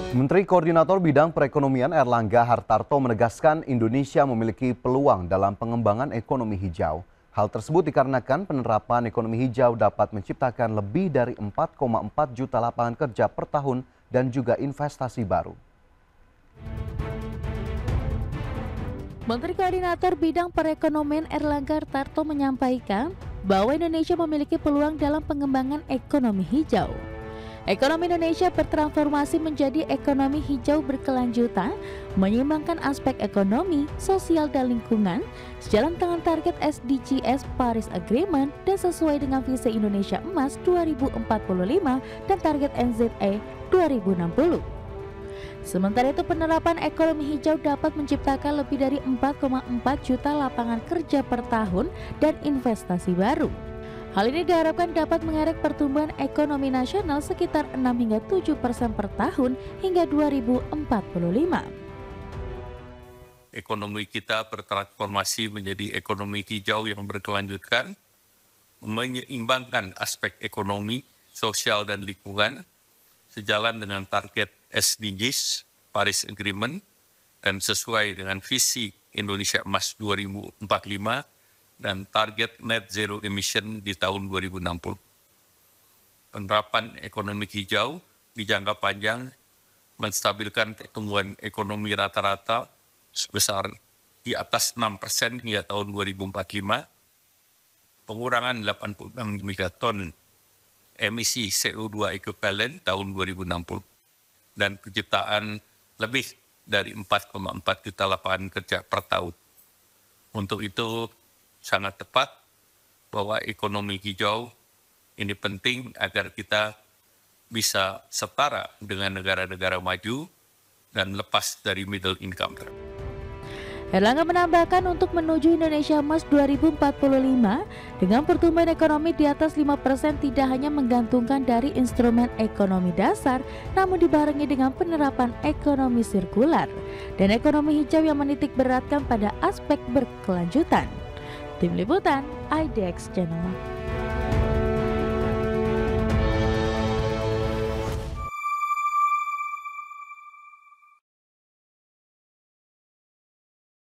Menteri Koordinator Bidang Perekonomian Erlangga Hartarto menegaskan Indonesia memiliki peluang dalam pengembangan ekonomi hijau. Hal tersebut dikarenakan penerapan ekonomi hijau dapat menciptakan lebih dari 4,4 juta lapangan kerja per tahun dan juga investasi baru. Menteri Koordinator Bidang Perekonomian Erlangga Hartarto menyampaikan bahwa Indonesia memiliki peluang dalam pengembangan ekonomi hijau. Ekonomi Indonesia bertransformasi menjadi ekonomi hijau berkelanjutan, menyeimbangkan aspek ekonomi, sosial, dan lingkungan, sejalan dengan target SDGs Paris Agreement dan sesuai dengan visi Indonesia Emas 2045 dan target NZE 2060. Sementara itu, penerapan ekonomi hijau dapat menciptakan lebih dari 4,4 juta lapangan kerja per tahun dan investasi baru. Hal ini diharapkan dapat mengerek pertumbuhan ekonomi nasional sekitar 6 hingga 7% per tahun hingga 2045. Ekonomi kita bertransformasi menjadi ekonomi hijau yang berkelanjutan, menyeimbangkan aspek ekonomi, sosial, dan lingkungan, sejalan dengan target SDGs, Paris Agreement, dan sesuai dengan visi Indonesia Emas 2045, dan target net zero emission di tahun 2060. Penerapan ekonomi hijau di jangka panjang menstabilkan pertumbuhan ekonomi rata-rata sebesar di atas 6% hingga tahun 2045, pengurangan 86 megaton emisi CO2 ekuivalen tahun 2060, dan penciptaan lebih dari 4,4 juta lapangan kerja per tahun. Untuk itu, sangat tepat bahwa ekonomi hijau ini penting agar kita bisa setara dengan negara-negara maju dan lepas dari middle income. Erlangga menambahkan untuk menuju Indonesia Emas 2045 dengan pertumbuhan ekonomi di atas 5% tidak hanya menggantungkan dari instrumen ekonomi dasar, namun dibarengi dengan penerapan ekonomi sirkular dan ekonomi hijau yang menitik beratkan pada aspek berkelanjutan. Tim Liputan IDX Channel.